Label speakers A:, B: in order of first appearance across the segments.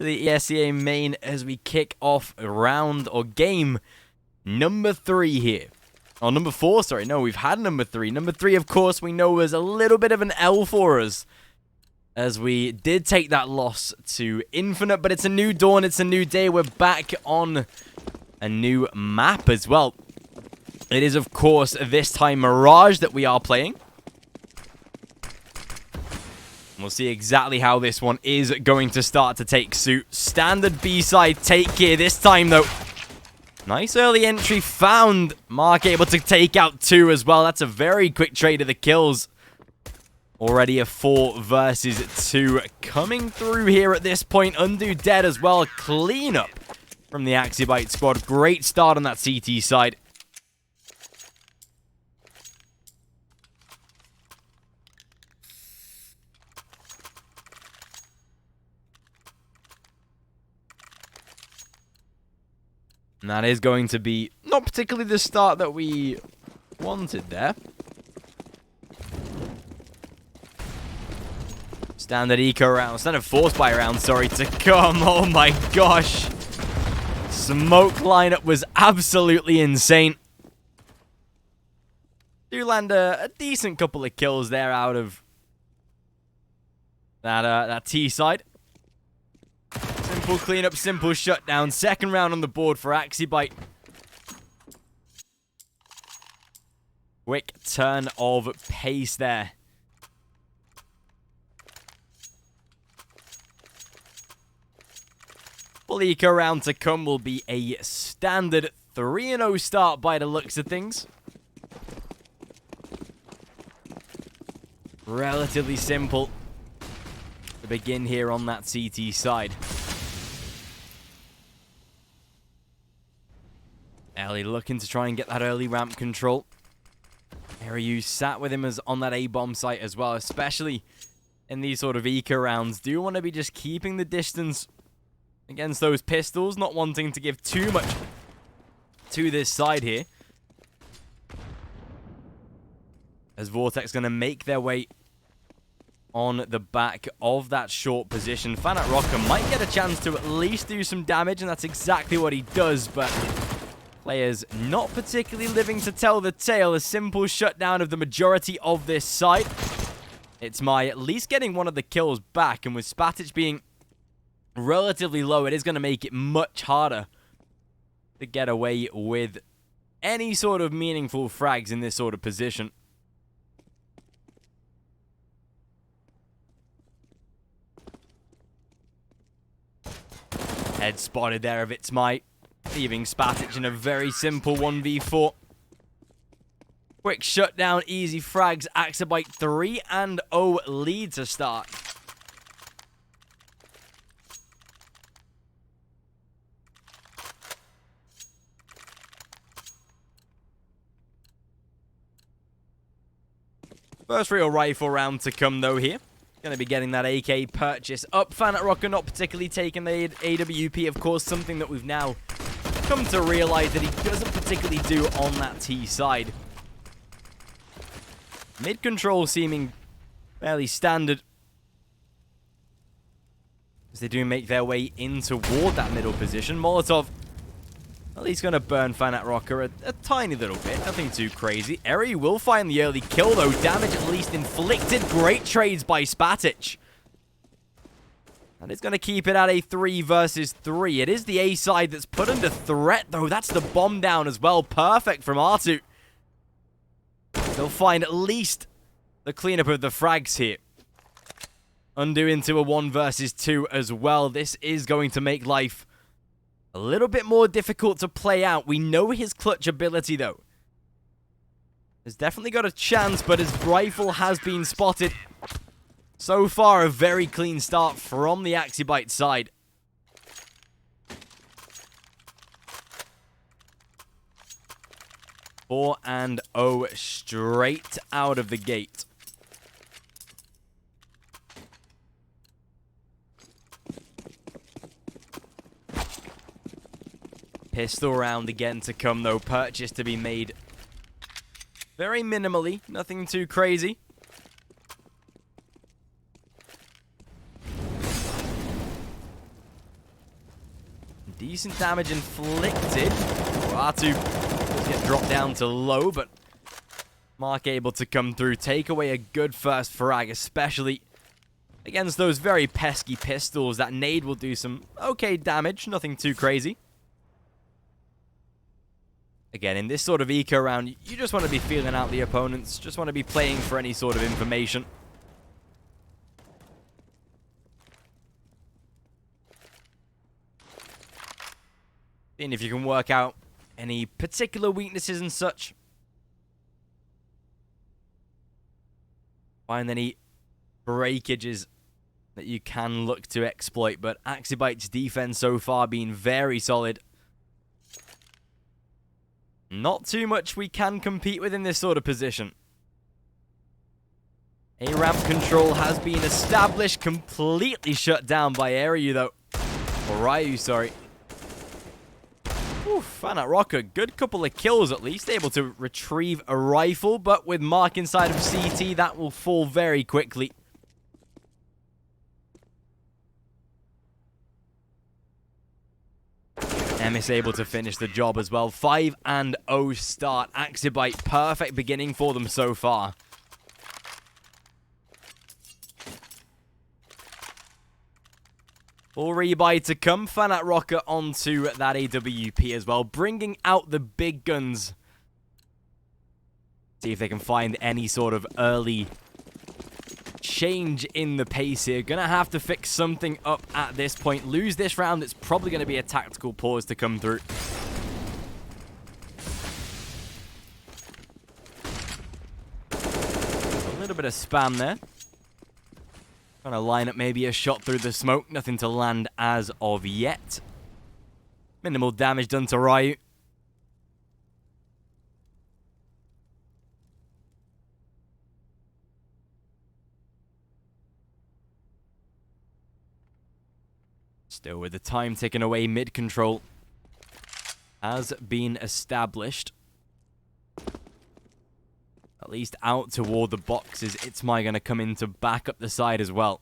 A: to the ESEA main as we kick off round or game number 3 here. Oh, number 4, sorry. No, we've had number 3. Number 3, of course, we know was a little bit of an L for us, as we did take that loss to Infinite, but it's a new dawn, it's a new day. We're back on a new map as well. It is, of course, this time Mirage that we are playing. We'll see exactly how this one is going to start to take suit. Standard B-side take here this time, though. Nice early entry found. Mark able to take out 2 as well. That's a very quick trade of the kills. Already a 4 versus 2 coming through here at this point. Undo dead as well. Clean up from the AXIBYTE squad. Great start on that CT side. And that is going to be not particularly the start that we wanted there. Standard eco round, standard force buy round, sorry, to come. Oh my gosh. Smoke lineup was absolutely insane. Do land a decent couple of kills there out of that T side. Simple cleanup, simple shutdown. Second round on the board for AXIBYTE. Quick turn of pace there. Full eco round to come will be a standard 3-0 start by the looks of things. Relatively simple to begin here on that CT side. Ellie looking to try and get that early ramp control. Ryu sat with him as on that A-bomb site as well, especially in these sort of eco rounds. Do you want to be just keeping the distance against those pistols, not wanting to give too much to this side here. As Vortex going to make their way on the back of that short position. Fanat Rocker might get a chance to at least do some damage, and that's exactly what he does, but players not particularly living to tell the tale. A simple shutdown of the majority of this site. It's my at least getting one of the kills back, and with Spatic being relatively low, it is going to make it much harder to get away with any sort of meaningful frags in this sort of position. Head spotted there of It's Might, leaving Spatic in a very simple 1v4. Quick shutdown, easy frags. AXIBYTE 3-0 lead to start. First real rifle round to come though here. Going to be getting that AK purchase up. Fanat Rocker not particularly taking the AWP, of course, something that we've now come to realize that he doesn't particularly do on that T side. Mid control seeming fairly standard, as they do make their way in toward that middle position. Molotov at least going to burn Fanat Rocker a tiny little bit. Nothing too crazy. Eri will find the early kill, though. Damage at least inflicted. Great trades by Spatic. And it's going to keep it at a 3 versus 3. It is the A side that's put under threat, though. That's the bomb down as well. Perfect from R2. They'll find at least the cleanup of the frags here. Undo into a 1 versus 2 as well. This is going to make life a little bit more difficult to play out. We know his clutch ability, though. Has definitely got a chance, but his rifle has been spotted. So far, a very clean start from the AXIBYTE side. Four and 0 straight out of the gate. Pistol round again to come, though. Purchase to be made very minimally. Nothing too crazy. Decent damage inflicted. R2 does get dropped down to low, but Mark able to come through, take away a good first frag, especially against those very pesky pistols. That nade will do some okay damage, nothing too crazy. Again, in this sort of eco round, you just want to be feeling out the opponents, just want to be playing for any sort of information. Seeing if you can work out any particular weaknesses and such. Find any breakages that you can look to exploit, but AXIBYTE's defense so far been very solid. Not too much we can compete with in this sort of position. A ramp control has been established, completely shut down by Ryu though. Or Ryu, sorry. Oof, Fanat Rocker, good couple of kills at least, able to retrieve a rifle, but with Mark inside of CT, that will fall very quickly. Emis able to finish the job as well. 5-0 start. AXIBYTE, perfect beginning for them so far. Full rebuy to come. Fanat Rocker onto that AWP as well, bringing out the big guns. See if they can find any sort of early change in the pace here. Gonna have to fix something up at this point. Lose this round, it's probably gonna be a tactical pause to come through. A little bit of spam there. Trying to line up maybe a shot through the smoke. Nothing to land as of yet. Minimal damage done to Ryu. Still with the time taken away, mid control has been established. At least out toward the boxes. It's my going to come in to back up the side as well.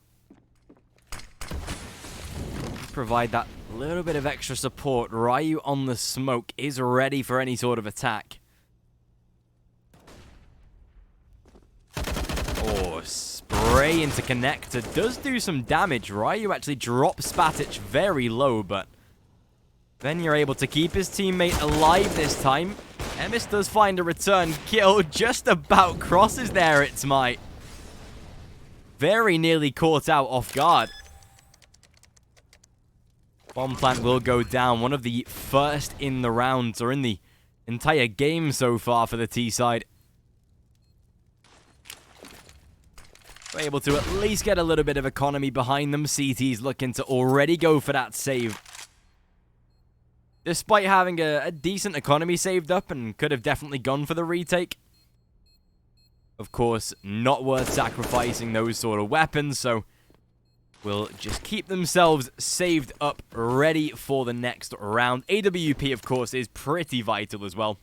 A: Provide that little bit of extra support. Ryu on the smoke is ready for any sort of attack. Oh, spray into connector does do some damage. Ryu actually drops Spatic very low, but then you're able to keep his teammate alive this time. Emis does find a return kill, just about crosses there, it's my. Very nearly caught out off guard. Bomb plant will go down. One of the first in the rounds, or in the entire game so far for the T side. We're able to at least get a little bit of economy behind them. CT's looking to already go for that save. Despite having a decent economy saved up and could have definitely gone for the retake. Of course, not worth sacrificing those sort of weapons, so will just keep themselves saved up, ready for the next round. AWP, of course, is pretty vital as well.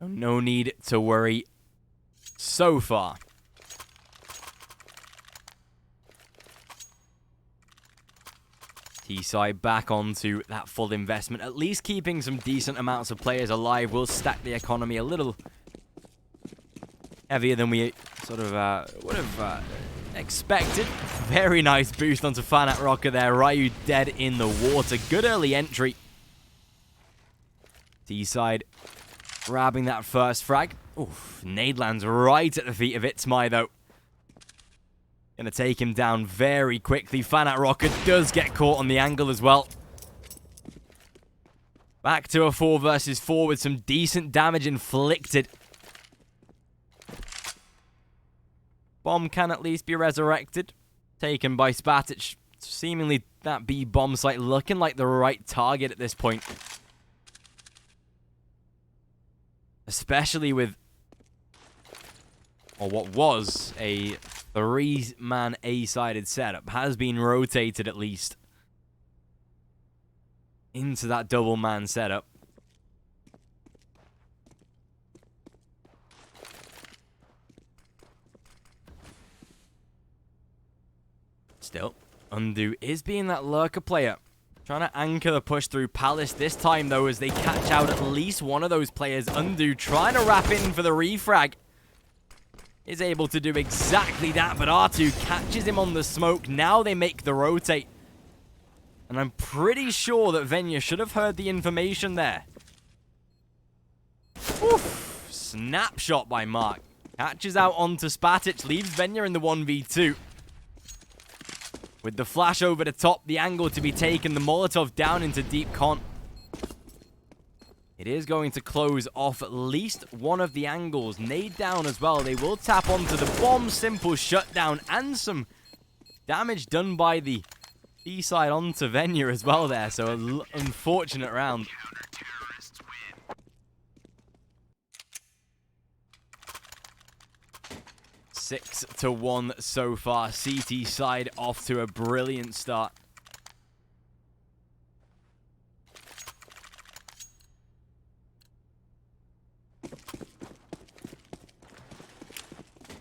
A: No need to worry so far. T-side back onto that full investment. At least keeping some decent amounts of players alive will stack the economy a little heavier than we sort of would have expected. Very nice boost onto Fanat Rocker there. Ryu dead in the water. Good early entry. T-side grabbing that first frag. Oof, nade lands right at the feet of Itzmai, though. Gonna take him down very quickly. Fanat Rocker does get caught on the angle as well. Back to a 4 versus 4 with some decent damage inflicted. Bomb can at least be resurrected. Taken by Spatic. Seemingly that B bomb site looking like the right target at this point. Especially with, or what was, a 3-man A-sided setup. Has been rotated at least into that double-man setup. Still, Undo is being that lurker player. Trying to anchor the push through Palace this time, though, as they catch out at least one of those players. Undo trying to wrap in for the refrag. Is able to do exactly that, but R2 catches him on the smoke. Now they make the rotate. And I'm pretty sure that Venya should have heard the information there. Oof. Snapshot by Mark. Catches out onto Spatic, leaves Venya in the 1v2. With the flash over the top, the angle to be taken, the Molotov down into deep con. It is going to close off at least one of the angles. Nade down as well. They will tap onto the bomb. Simple shutdown and some damage done by the B side onto Venya as well there. So an unfortunate round. 6-1 so far. CT side off to a brilliant start.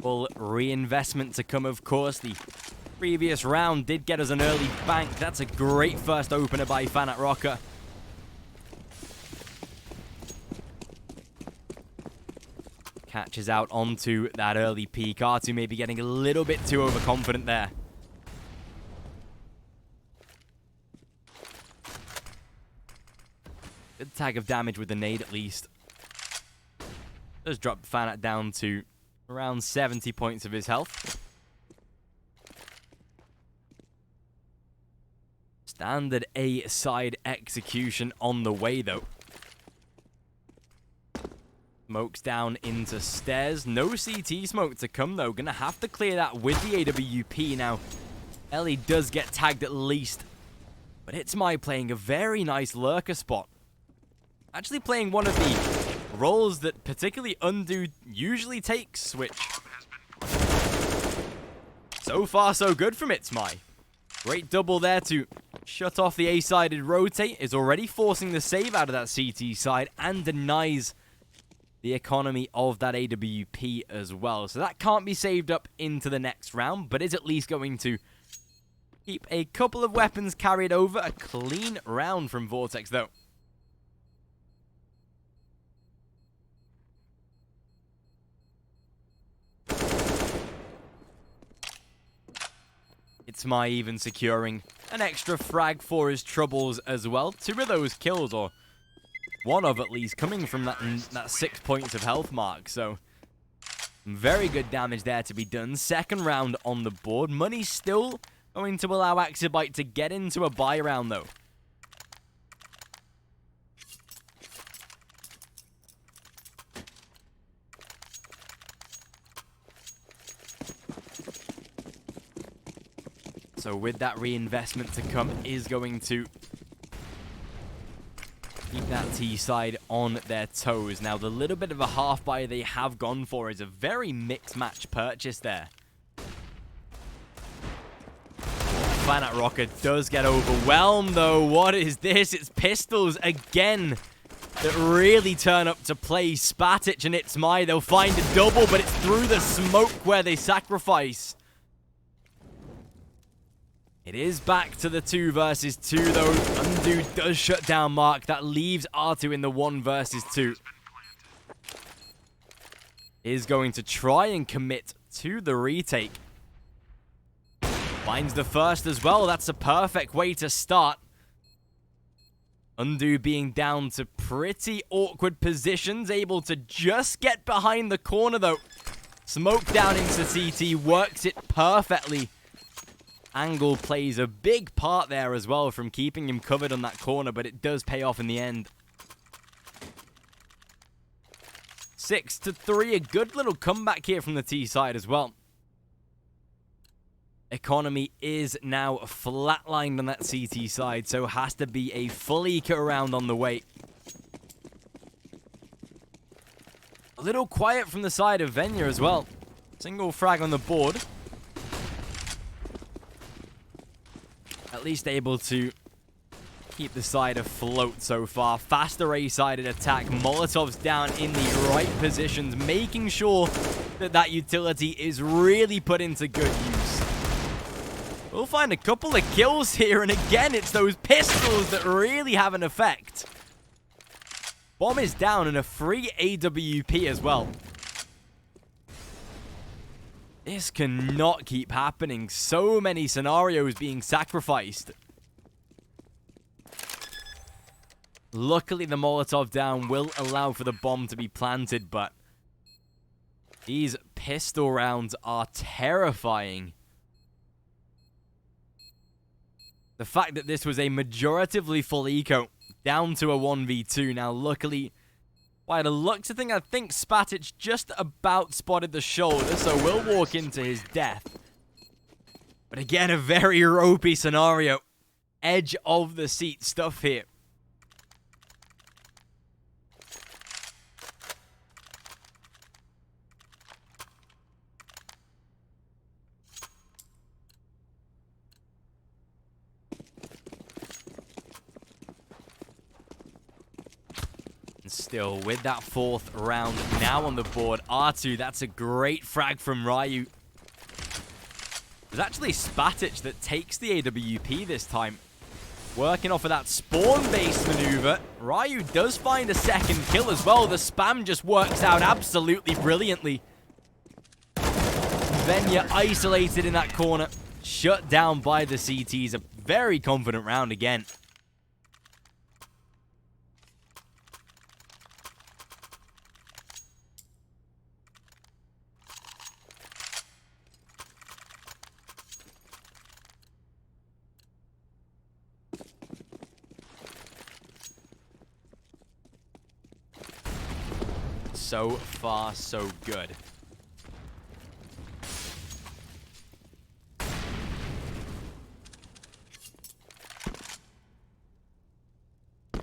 A: Full reinvestment to come, of course. The previous round did get us an early bank. That's a great first opener by Fanat Rocker. Catches out onto that early peak. R2 maybe getting a little bit too overconfident there. Good tag of damage with the nade at least. Does drop Fanat down to around 70 points of his health. Standard A side execution on the way though. Smokes down into stairs. No CT smoke to come, though. Gonna have to clear that with the AWP now. Ellie does get tagged at least. But it's my playing a very nice lurker spot. Actually playing one of the roles that particularly Undo usually takes, Switch. So far, so good from It's My. Great double there to shut off the A-sided rotate. Is already forcing the save out of that CT side and denies the economy of that AWP as well. So that can't be saved up into the next round, but is at least going to keep a couple of weapons carried over. A clean round from Vortex, though. It's my even securing an extra frag for his troubles as well. 2 of those kills, or one of at least, coming from that 6 points of health mark. So very good damage there to be done. Second round on the board. Money still going to allow AXIBYTE to get into a buy round, though. So with that reinvestment to come is going to keep that T side on their toes. Now, the little bit of a half buy they have gone for is a very mixed match purchase there. Fanat Rocker does get overwhelmed, though. What is this? It's pistols again that really turn up to play. Spatic and It's My. They'll find a double, but it's through the smoke where they sacrifice. It is back to the 2 versus 2, though. Undo does shut down Mark. That leaves R2 in the 1 versus 2. Is going to try and commit to the retake. Finds the first as well. That's a perfect way to start. Undo being down to pretty awkward positions. Able to just get behind the corner, though. Smoke down into CT. Works it perfectly. Angle plays a big part there as well from keeping him covered on that corner, but it does pay off in the end. 6-3, a good little comeback here from the T side as well. Economy is now flatlined on that CT side, so has to be a full eco round on the way. A little quiet from the side of Venya as well. Single frag on the board. At least able to keep the side afloat so far. Faster A-sided attack. Molotov's down in the right positions, making sure that that utility is really put into good use. We'll find a couple of kills here, and again, it's those pistols that really have an effect. Bomb is down, and a free AWP as well. This cannot keep happening. So many scenarios being sacrificed. Luckily, the Molotov down will allow for the bomb to be planted, but these pistol rounds are terrifying. The fact that this was a majoritively full eco down to a 1v2. Now, luckily, by the looks of things, I think Spatic just about spotted the shoulder, so we'll walk into his death. But again, a very ropey scenario. Edge of the seat stuff here. Still, with that fourth round now on the board, R2, that's a great frag from Ryu. It's actually Spatic that takes the AWP this time. Working off of that spawn-based maneuver, Ryu does find a second kill as well. The spam just works out absolutely brilliantly. Venya isolated in that corner, shut down by the CTs. A very confident round again. So far, so good.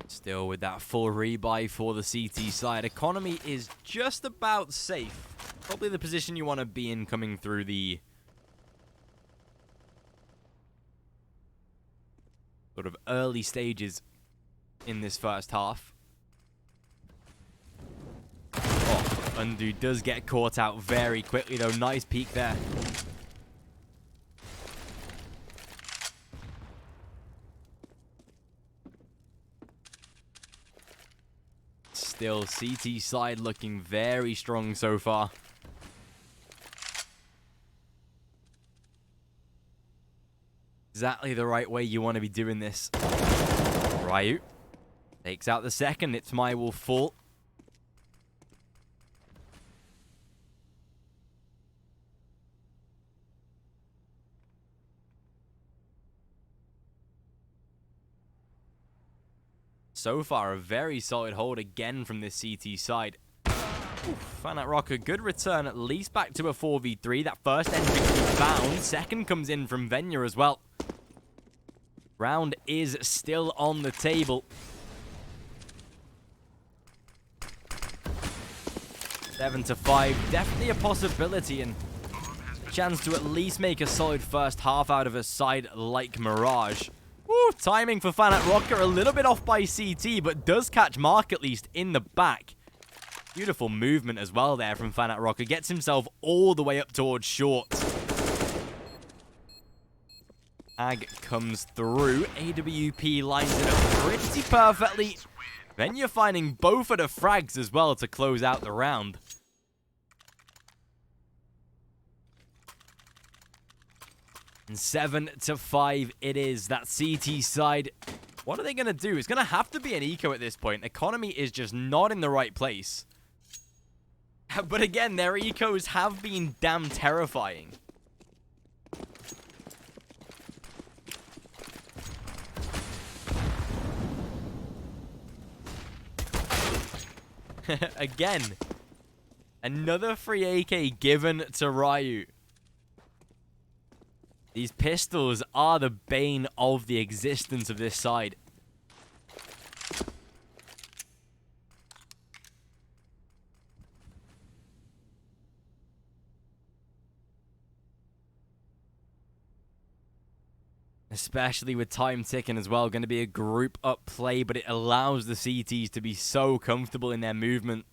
A: Still with that full rebuy for the CT side. Economy is just about safe. Probably the position you want to be in coming through the sort of early stages in this first half. Undo does get caught out very quickly, though. Nice peek there. Still, CT side looking very strong so far. Exactly the right way you want to be doing this. Ryu takes out the second. It's my will fall. So far, a very solid hold again from this CT side. Fanat Rocker, good return, at least back to a 4v3. That first entry can be found. Second comes in from Venya as well. Round is still on the table. 7-5, definitely a possibility, and a chance to at least make a solid first half out of a side like Mirage. Woo, timing for Fanat Rocker, a little bit off by CT, but does catch Mark at least in the back. Beautiful movement as well there from Fanat Rocker. Gets himself all the way up towards short. Ag comes through. AWP lines it up pretty perfectly. Then you're finding both of the frags as well to close out the round. And 7-5 it is. That CT side. What are they going to do? It's going to have to be an eco at this point. Economy is just not in the right place. But again, their ecos have been damn terrifying. Again, another free AK given to Ryu. These pistols are the bane of the existence of this side. Especially with time ticking as well. Going to be a group up play, but it allows the CTs to be so comfortable in their movement.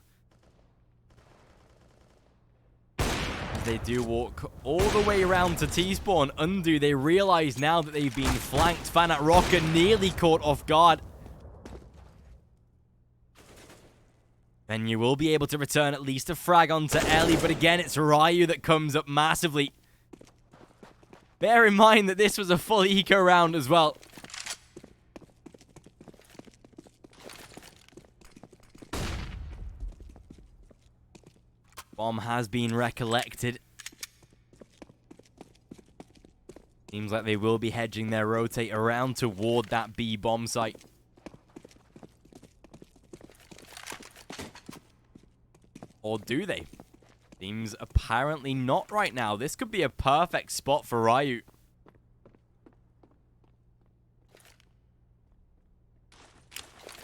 A: they do walk all the way around to T-spawn. Undo, they realize now that they've been flanked. Fanat Rocker nearly caught off guard. Then you will be able to return at least a frag onto Ellie, but again, it's Ryu that comes up massively. Bear in mind that this was a full eco round as well. Bomb has been recollected. Seems like they will be hedging their rotate around toward that B bomb site. Or do they? Seems apparently not right now. This could be a perfect spot for Ryu.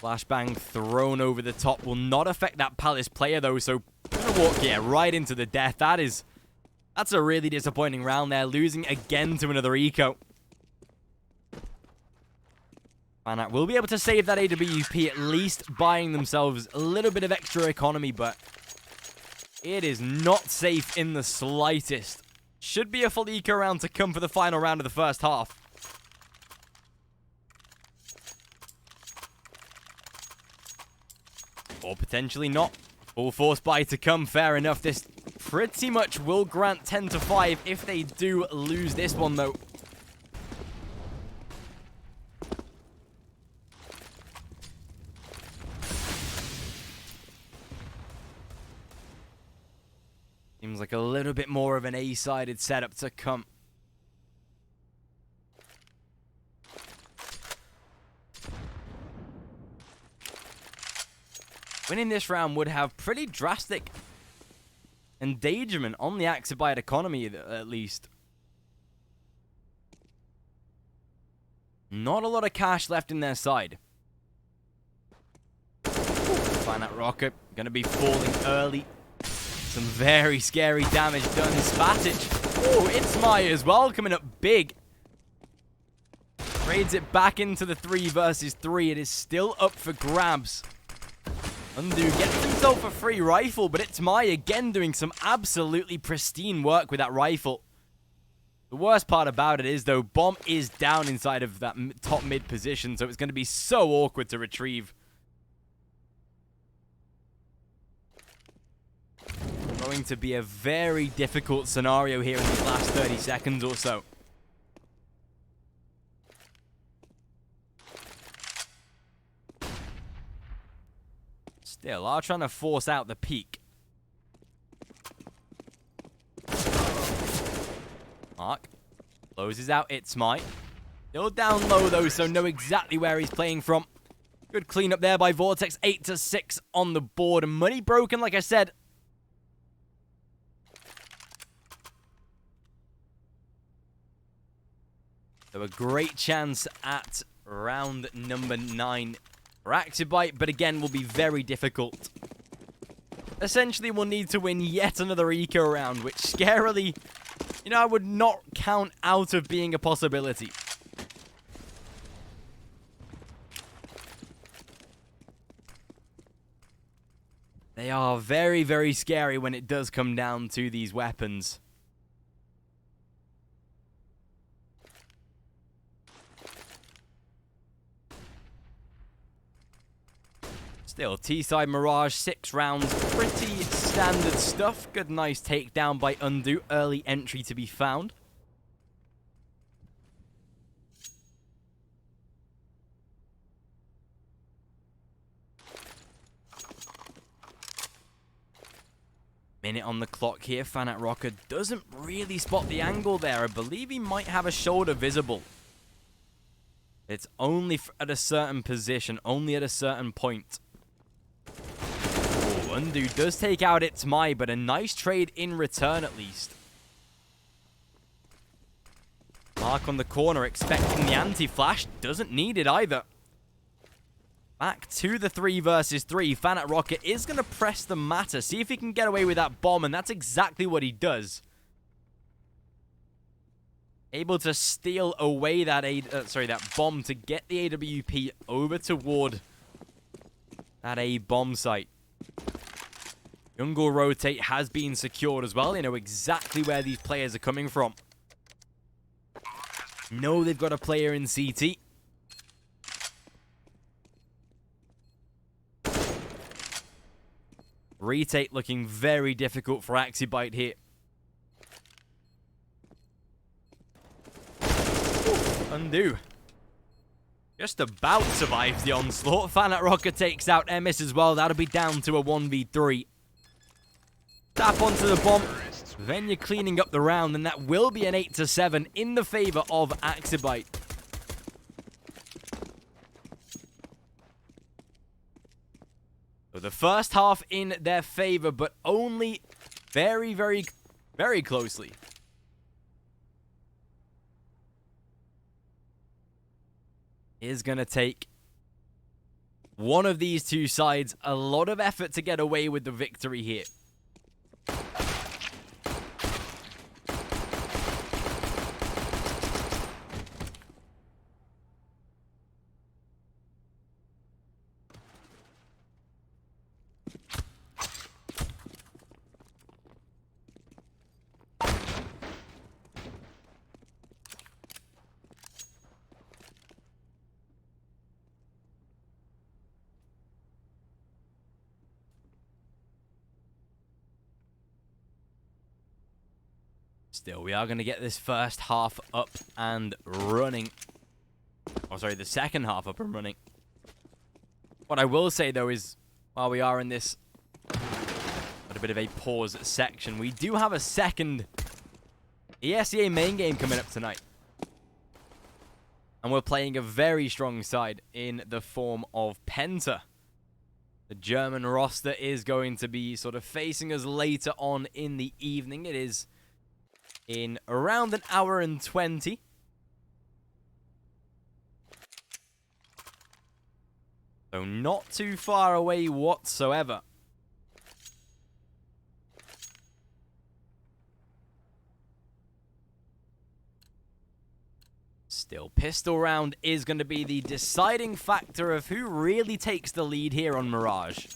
A: Flashbang thrown over the top will not affect that Palace player though, so gonna walk, yeah, right into the death. That's a really disappointing round there, losing again to another eco. Fanat will be able to save that AWP, at least buying themselves a little bit of extra economy, but it is not safe in the slightest. Should be a full eco round to come for the final round of the first half. Or potentially not. Full force buy to come, fair enough. This pretty much will grant 10-5 if they do lose this one, though. Seems like a little bit more of an A-sided setup to come. Winning this round would have pretty drastic endangerment on the AXIBYTE economy, at least. Not a lot of cash left in their side. Find that rocket. Gonna be falling early. Some very scary damage done. Spatic. Oh, it's Maya as well, coming up big. Trades it back into the 3 versus 3. It is still up for grabs. Undo gets himself a free rifle, but it's Mai again doing some absolutely pristine work with that rifle. The worst part about it is, though, Bomb is down inside of that top mid position, so it's going to be so awkward to retrieve. Going to be a very difficult scenario here in these last 30 seconds or so. Still are trying to force out the peak. Mark closes out It's My. Still down low though, so know exactly where he's playing from. Good cleanup there by Vortex. 8-6 on the board. And money broken, like I said. So a great chance at round number 9 for AXIBYTE, but again will be very difficult. Essentially, we'll need to win yet another eco round, which scarily, you know, I would not count out of being a possibility. They are very, very scary when it does come down to these weapons. Still, T-side Mirage, 6 rounds, pretty standard stuff. Good, nice takedown by Undo. Early entry to be found. Minute on the clock here. Fanat Rocker doesn't really spot the angle there. I believe he might have a shoulder visible. It's only at a certain position, only at a certain point. Oh, Undo does take out It's My, but a nice trade in return at least. Mark on the corner, expecting the anti-flash. Doesn't need it either. Back to the 3 versus 3. Fanat Rocker is going to press the matter. See if he can get away with that bomb, and that's exactly what he does. Able to steal away that that bomb to get the AWP over toward that A bomb site. Jungle rotate has been secured as well. They know exactly where these players are coming from. Know they've got a player in CT. Retake looking very difficult for AXIBYTE here. Undo. Just about survives the onslaught. Fanat Rocker takes out Emis as well. That'll be down to a 1v3. Tap onto the bomb. Then you're cleaning up the round, and that will be an 8-7 in the favor of AXIBYTE. So the first half in their favor, but only very, very, very closely. Is going to take one of these two sides a lot of effort to get away with the victory here. Still, we are going to get this first half up and running. Oh, sorry, the second half up and running. What I will say, though, is while we are in this a bit of a pause section, we do have a second ESEA main game coming up tonight. And we're playing a very strong side in the form of Penta. The German roster is going to be sort of facing us later on in the evening. It is in around an hour and 20. So not too far away whatsoever. Still, pistol round is going to be the deciding factor of who really takes the lead here on Mirage.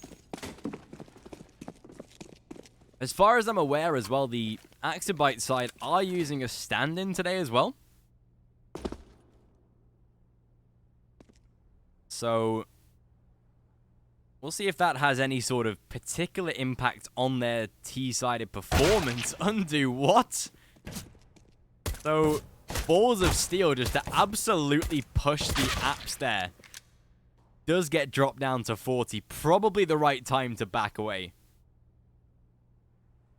A: As far as I'm aware as well, the AXIBYTE side are using a stand-in today as well. So we'll see if that has any sort of particular impact on their T-sided performance. Undo what? So balls of steel just to absolutely push the apps there. Does get dropped down to 40. Probably the right time to back away.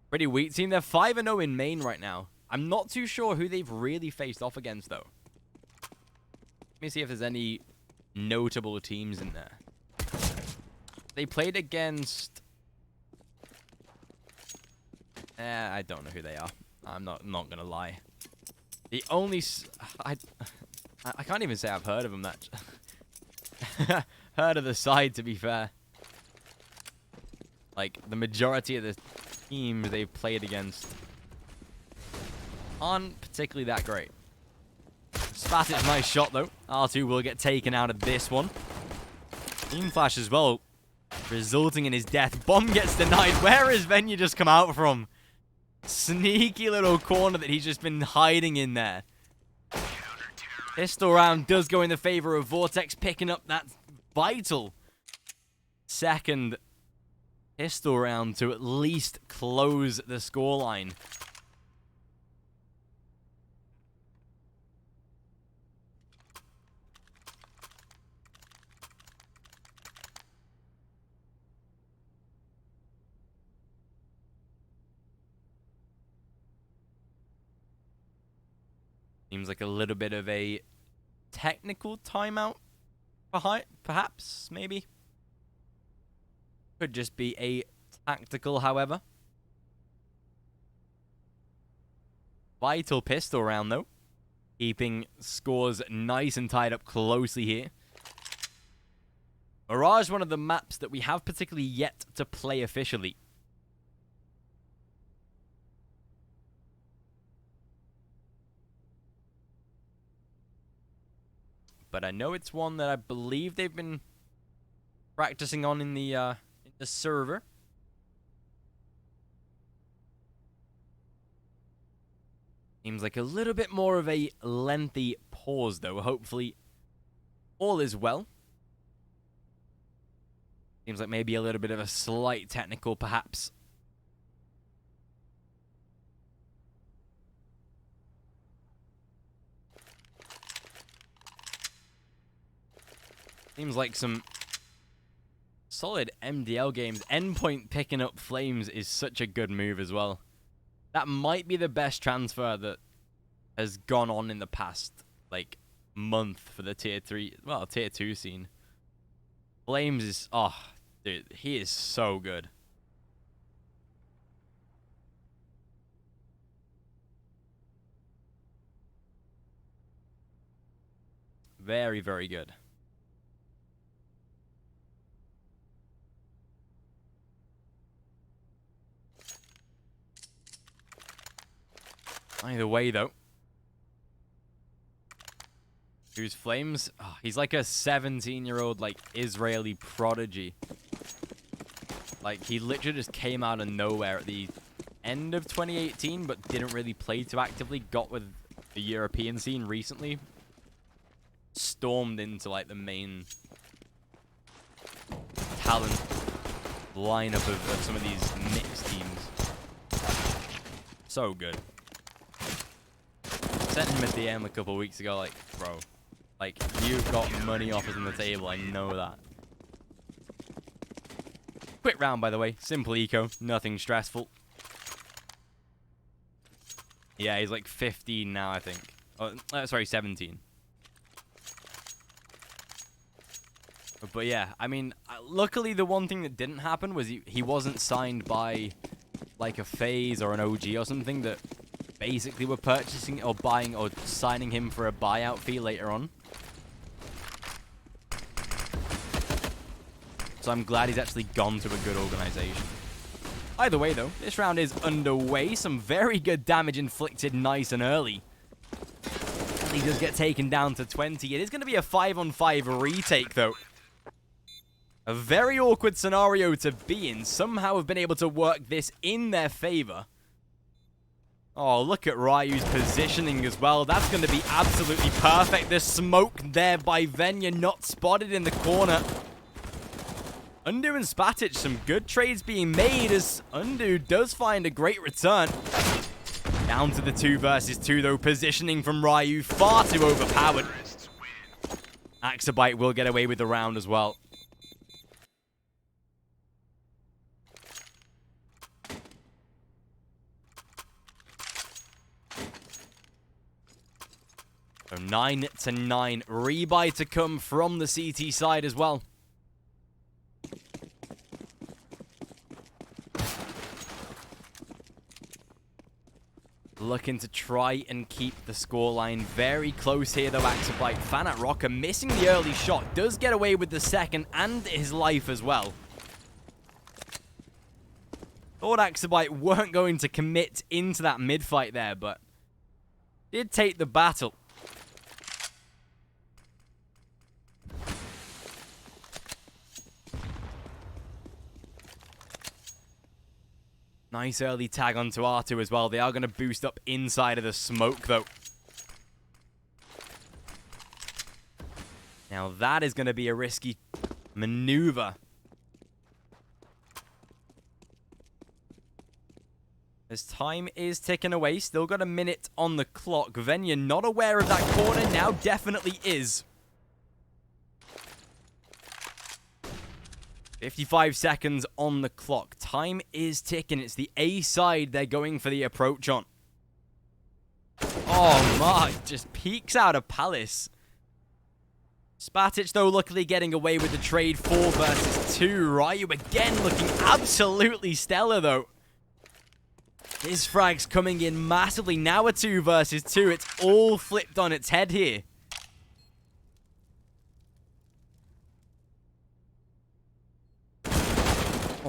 A: Pretty weak team. They're 5-0 in main right now. I'm not too sure who they've really faced off against, though. Let me see if there's any notable teams in there. They played against... I don't know who they are. I'm not going to lie. The only... I can't even say I've heard of them that... heard of the side, to be fair. Like, the majority of the teams they've played against aren't particularly that great. Spatic's nice shot, though. R2 will get taken out of this one. Team flash as well, resulting in his death. Bomb gets denied. Where has Venya just come out from? Sneaky little corner that he's just been hiding in there. Pistol round does go in the favor of Vortex, picking up that vital second pistol round to at least close the scoreline. Seems like a little bit of a technical timeout, perhaps, maybe. Could just be a tactical, however. Vital pistol round, though. Keeping scores nice and tied up closely here. Mirage, one of the maps that we have particularly yet to play officially. But I know it's one that I believe they've been practicing on in the server. Seems like a little bit more of a lengthy pause, though. Hopefully, all is well. Seems like maybe a little bit of a slight technical, perhaps. Seems like some solid MDL games. Endpoint picking up Flames is such a good move as well. That might be the best transfer that has gone on in the past, like, month for the tier 3, well, tier 2 scene. Flames is, oh, dude, he is so good. Very, very good. Either way, though. Who's Flames? Oh, he's like a 17-year-old, like, Israeli prodigy. Like, he literally just came out of nowhere at the end of 2018, but didn't really play too actively. Got with the European scene recently. Stormed into, like, the main talent lineup of some of these mixed teams. So good. Sent him a DM a couple weeks ago, like, bro, like, you've got money offers on the table, I know that. Quick round, by the way. Simple eco, nothing stressful. Yeah, he's like 15 now, I think. Oh, sorry, 17. But yeah, I mean, luckily the one thing that didn't happen was he wasn't signed by, like, a FaZe or an OG or something that basically were purchasing or buying or signing him for a buyout fee later on. So I'm glad he's actually gone to a good organization. Either way, though, this round is underway. Some very good damage inflicted nice and early. And he does get taken down to 20. It is going to be a 5-on-5 retake, though. A very awkward scenario to be in. Somehow have been able to work this in their favor. Oh, look at Ryu's positioning as well. That's going to be absolutely perfect. The smoke there by Venya, not spotted in the corner. Undu and Spatic, some good trades being made as Undu does find a great return. Down to the 2 versus 2, though. Positioning from Ryu far too overpowered. AXIBYTE will get away with the round as well. So 9-9. Rebuy to come from the CT side as well. Looking to try and keep the scoreline very close here, though, AXIBYTE. Fanat Rocker missing the early shot. Does get away with the second and his life as well. Thought AXIBYTE weren't going to commit into that mid-fight there, but did take the battle. Nice early tag onto R2 as well. They are going to boost up inside of the smoke, though. Now, that is going to be a risky maneuver. As time is ticking away, still got a minute on the clock. Venya not aware of that corner, now definitely is. 55 seconds on the clock. Time is ticking. It's the A side they're going for the approach on. Oh my, just peeks out of Palace. Spatic, though, luckily getting away with the trade. 4 versus 2. Ryu again looking absolutely stellar, though. His frags coming in massively. Now a 2 versus 2. It's all flipped on its head here.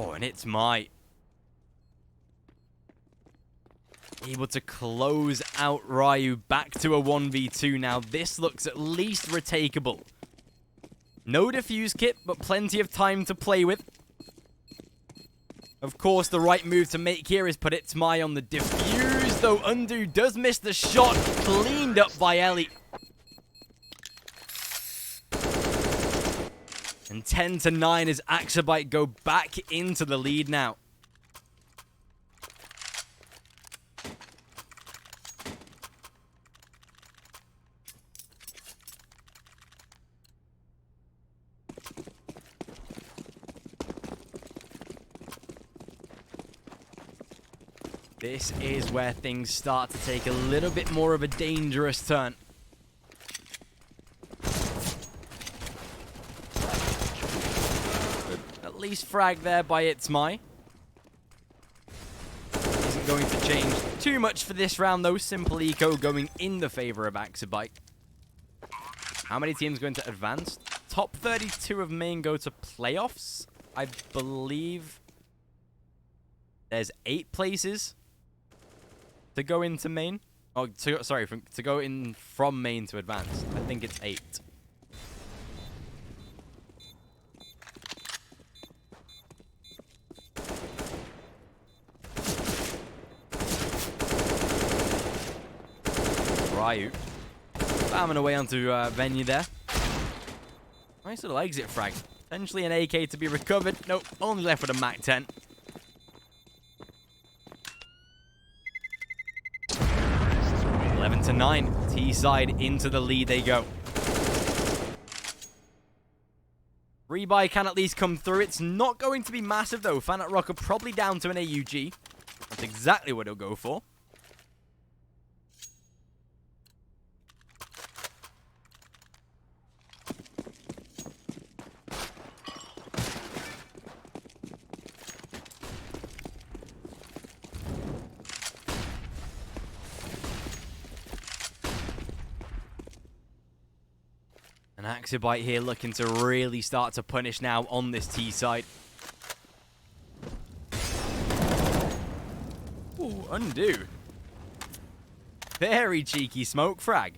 A: Oh, and it's Might. Able to close out Ryu back to a 1v2 now. This looks at least retakeable. No defuse kit, but plenty of time to play with. Of course, the right move to make here is put It's My on the defuse. close, though. Undo does miss the shot. Cleaned up by Ellie. And 10-9 as AXIBYTE go back into the lead now. This is where things start to take a little bit more of a dangerous turn. At least frag there by ItsMy. Isn't going to change too much for this round, though. Simple Eco going in the favor of AXIBYTE. How many teams going to advance? Top 32 of main go to playoffs, I believe. There's 8 places to go into main. Oh, to go in from main to advance. I think it's 8. Ryu spamming away onto venue there. Nice little exit frag. Potentially an AK to be recovered. Nope, only left with a Mac 10. To 9. T-side into the lead they go. Rebuy can at least come through. It's not going to be massive, though. Fanat Rocker probably down to an AUG. That's exactly what he'll go for. And AXIBYTE here looking to really start to punish now on this T side. Ooh, undo. Very cheeky smoke frag.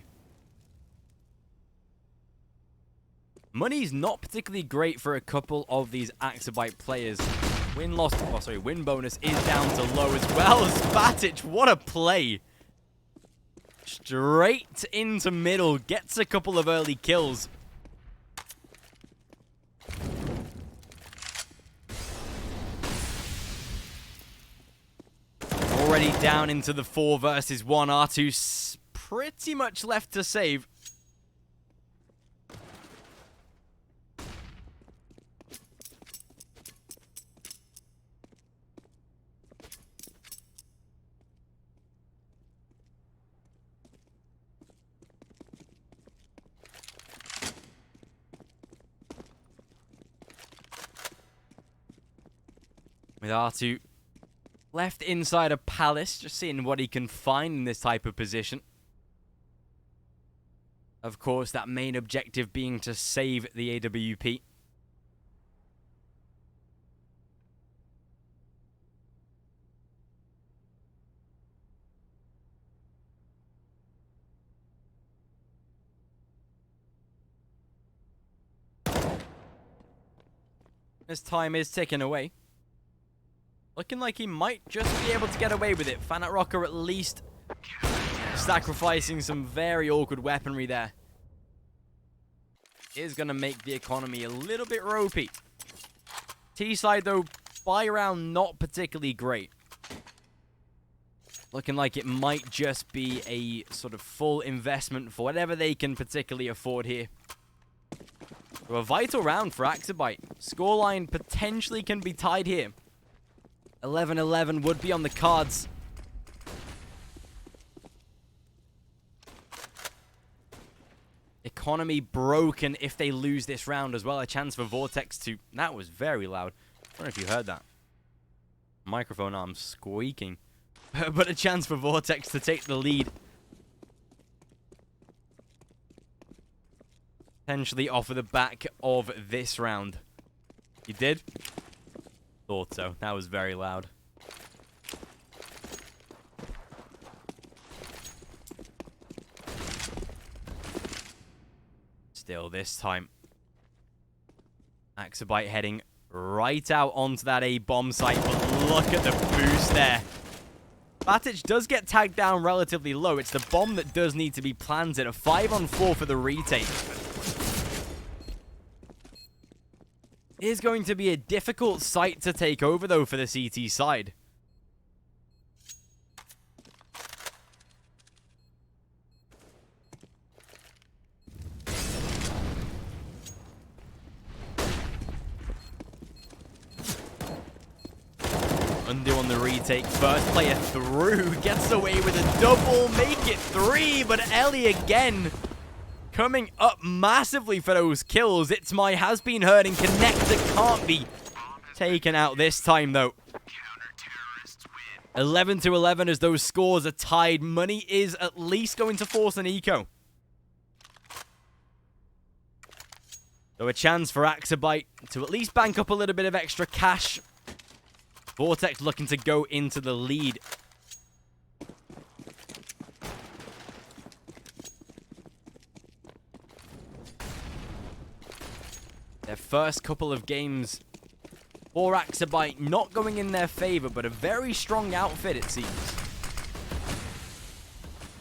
A: Money's not particularly great for a couple of these AXIBYTE players. Win bonus is down to low as well. Spatic, what a play. Straight into middle, gets a couple of early kills. Already down into the 4 versus 1. R2 pretty much left to save. With R2 left inside a palace, just seeing what he can find in this type of position. Of course, that main objective being to save the AWP. As time is ticking away. Looking like he might just be able to get away with it. Fanat Rocker at least sacrificing some very awkward weaponry there. Is going to make the economy a little bit ropey. T-side, though, buy round not particularly great. Looking like it might just be a sort of full investment for whatever they can particularly afford here. So a vital round for AXIBYTE. Scoreline potentially can be tied here. 11-11 would be on the cards. Economy broken if they lose this round as well. A chance for Vortex to... That was very loud. I don't know if you heard that. Microphone arms squeaking. But a chance for Vortex to take the lead. Potentially off of the back of this round. You did? Thought so. That was very loud. Still this time. AXIBYTE heading right out onto that A bomb site, but look at the boost there. VRTX does get tagged down relatively low. It's the bomb that does need to be planted. A 5-on-4 for the retake. It is going to be a difficult site to take over, though, for the CT side. Undo on the retake. First player through. Gets away with a double. Make it 3. But Ellie again coming up massively for those kills. It's my has been heard and connector can't be taken out this time, though. 11-11 as those scores are tied. Money is at least going to force an eco. So a chance for AXIBYTE to at least bank up a little bit of extra cash. Vortex looking to go into the lead. Their first couple of games for AXIBYTE not going in their favor, but a very strong outfit, it seems.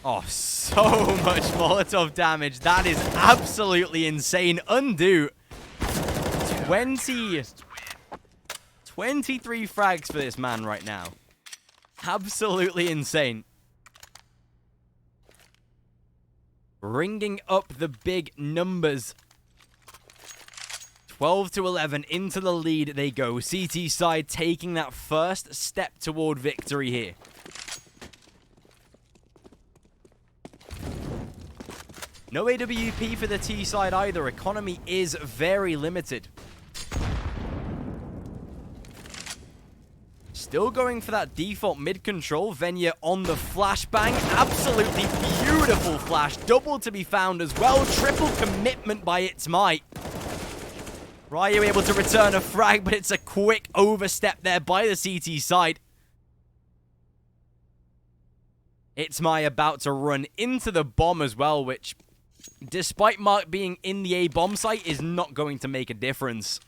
A: Oh, so much Molotov damage. That is absolutely insane. Undo. 23 frags for this man right now. Absolutely insane. Bringing up the big numbers. 12-11 into the lead they go. CT side taking that first step toward victory here. No AWP for the T side either. Economy is very limited. Still going for that default mid control. Venya on the flashbang. Absolutely beautiful flash. Double to be found as well. Triple commitment by It's My. Ryu able to return a frag, but it's a quick overstep there by the CT side. It's My about to run into the bomb as well, which, despite Mark being in the A bomb site, is not going to make a difference.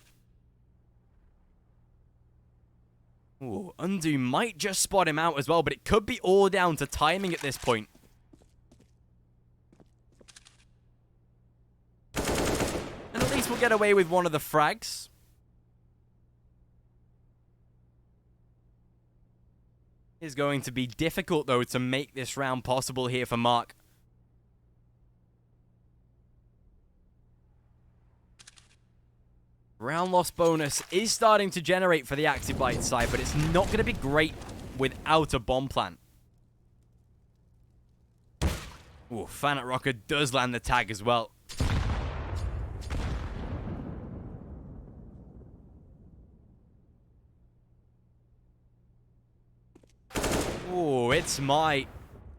A: Ooh, Undo might just spot him out as well, but it could be all down to timing at this point. And at least we'll get away with one of the frags. It's going to be difficult, though, to make this round possible here for Mark. Round loss bonus is starting to generate for the AXIBYTE side, but it's not going to be great without a bomb plant. Ooh, Fanat Rocker does land the tag as well. Ooh, It's My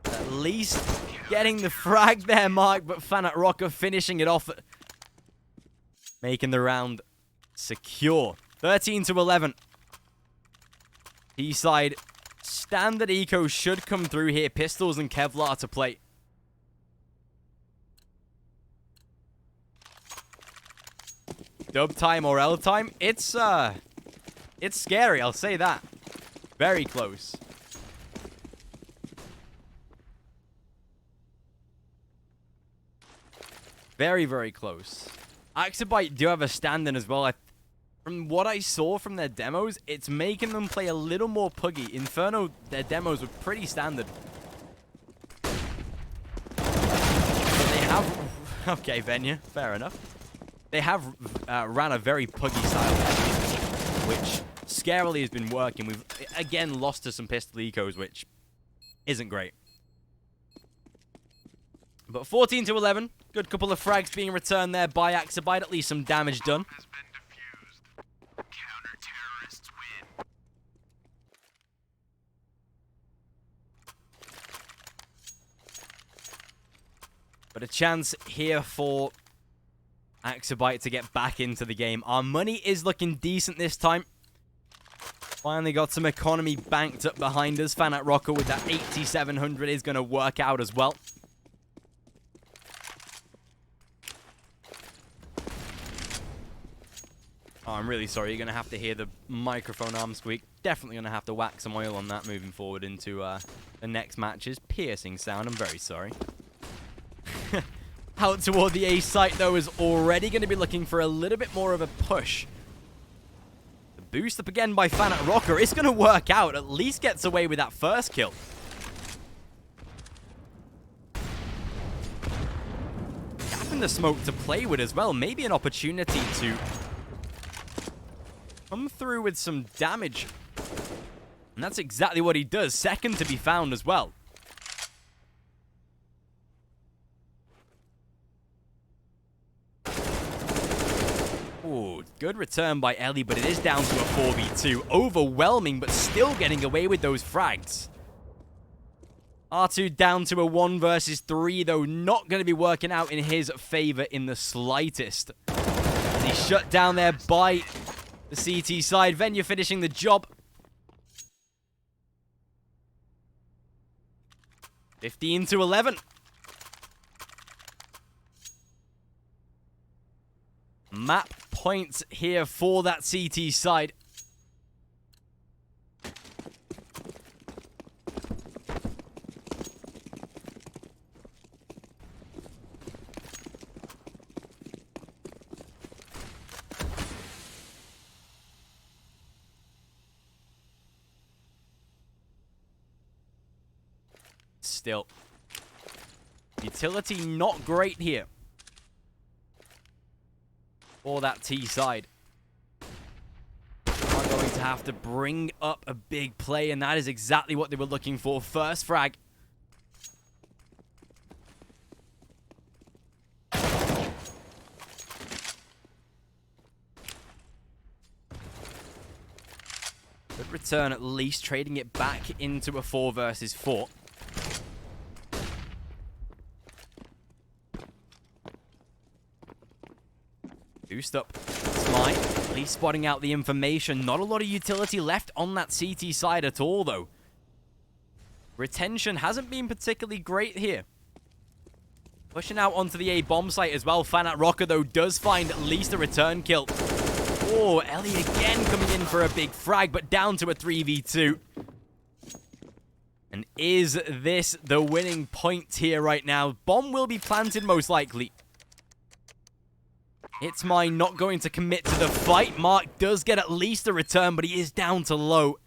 A: at least getting the frag there, Mark, but Fanat Rocker finishing it off, making the round secure. 13-11. T-side standard eco should come through here. Pistols and Kevlar to play. Dub time or L time? It's scary, I'll say that. Very close. Very, very close. AXIBYTE do have a stand-in as well. From what I saw from their demos, it's making them play a little more puggy. Inferno, their demos were pretty standard. But they have... Okay, Venya, fair enough. They have ran a very puggy style, which scarily has been working. We've, again, lost to some pistol ecos, which isn't great. But 14-11. Good couple of frags being returned there by AXIBYTE. At least some damage done. But a chance here for AXIBYTE to get back into the game. Our money is looking decent this time. Finally got some economy banked up behind us. Fanat Rocker with that 8,700 is going to work out as well. Oh, I'm really sorry. You're going to have to hear the microphone arm squeak. Definitely going to have to wax some oil on that moving forward into the next matches. Piercing sound. I'm very sorry. Out toward the A site, though, is already going to be looking for a little bit more of a push. The boost up again by Fanat Rocker is going to work out. At least gets away with that first kill. Gap in the smoke to play with as well. Maybe an opportunity to come through with some damage. And that's exactly what he does. Second to be found as well. Ooh, good return by Ellie, but it is down to a 4v2. Overwhelming, but still getting away with those frags. R2 down to a 1 versus 3, though not going to be working out in his favor in the slightest. As he's shut down there by the CT side. Venya finishing the job. 15 to 11. Map points here for that CT side. Still, utility not great here for that T side. Are going to have to bring up a big play, and that is exactly what they were looking for. First frag. Good return at least, trading it back into a 4 versus 4. Boost up. Smite, at least spotting out the information. Not a lot of utility left on that CT side at all, though. Retention hasn't been particularly great here. Pushing out onto the A bomb site as well. Fanat Rocker, though, does find at least a return kill. Oh, Ellie again coming in for a big frag, but down to a 3v2. And is this the winning point here right now? Bomb will be planted most likely. It's mine, not going to commit to the fight. Mark does get at least a return, but he is down to low.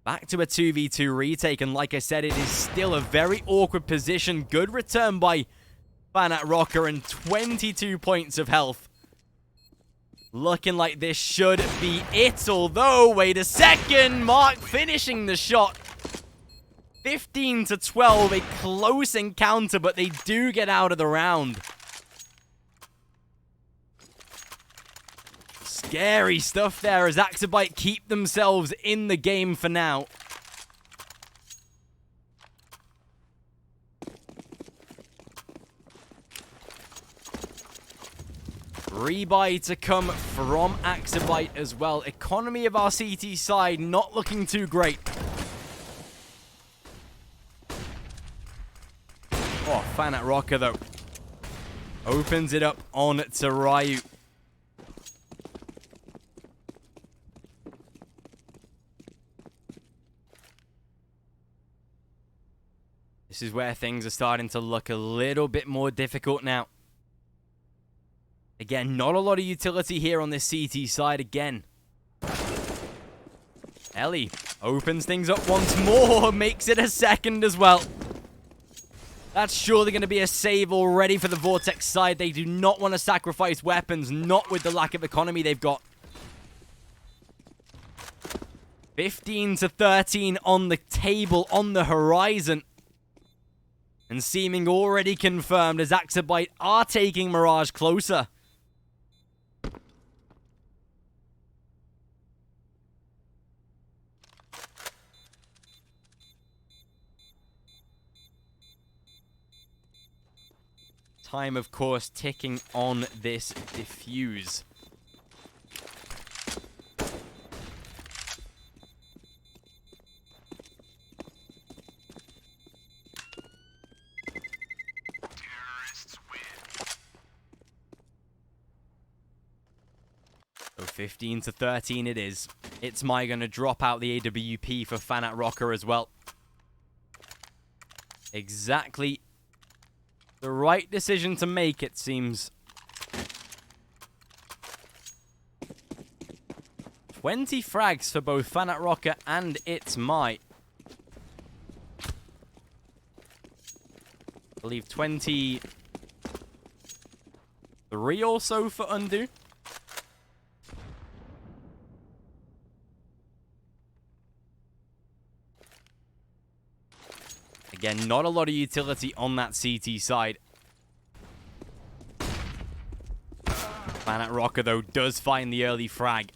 A: Back to a 2v2 retake, and like I said, it is still a very awkward position. Good return by Fanat Rocker and 22 points of health. Looking like this should be it, although, wait a second, Mark finishing the shot. 15 to 12, a close encounter, but they do get out of the round. Scary stuff there as AXIBYTE keep themselves in the game for now. Rebuy to come from AXIBYTE as well. Economy of our CT side not looking too great. Oh, Fanat Rocker though. Opens it up on to Ryu. This is where things are starting to look a little bit more difficult now. Again, not a lot of utility here on this CT side again. Ellie opens things up once more, makes it a second as well. That's surely going to be a save already for the Vortex side. They do not want to sacrifice weapons, not with the lack of economy they've got. 15 to 13 on the table, on the horizon. And seeming already confirmed as AXIBYTE are taking Mirage closer. Time, of course, ticking on this defuse. So 15 to 13 it is. It's my going to drop out the AWP for Fanat Rocker as well. Exactly the right decision to make, it seems. 20 frags for both Fanat Rocker and It's My. I believe 23 or so for Undo. Again, not a lot of utility on that CT side. Fanat Rocker, though, does find the early frag.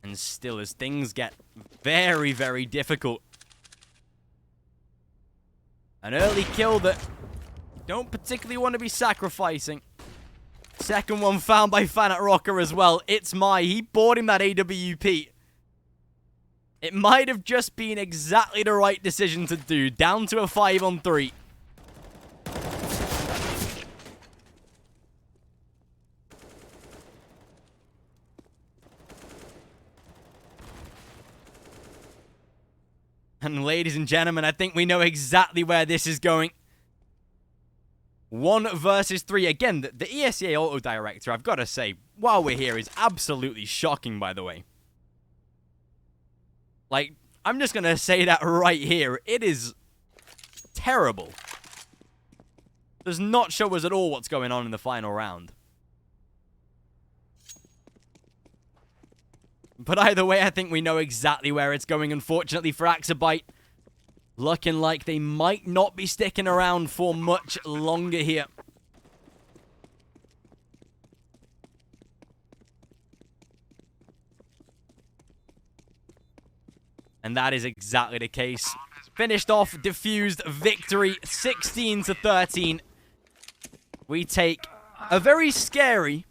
A: And still, as things get very, very difficult. An early kill that don't particularly want to be sacrificing. Second one found by Fanat Rocker as well. It's My. He bought him that AWP. It might have just been exactly the right decision to do. Down to a 5-on-3. And ladies and gentlemen, I think we know exactly where this is going. 1 versus 3. Again, the ESEA auto director, I've got to say, while we're here, is absolutely shocking, by the way. Like, I'm just going to say that right here. It is terrible. Does not show us at all what's going on in the final round. But either way, I think we know exactly where it's going, unfortunately, for AXIBYTE. Looking like they might not be sticking around for much longer here. And that is exactly the case. Finished off, diffused victory, 16 to 13. We take a very scary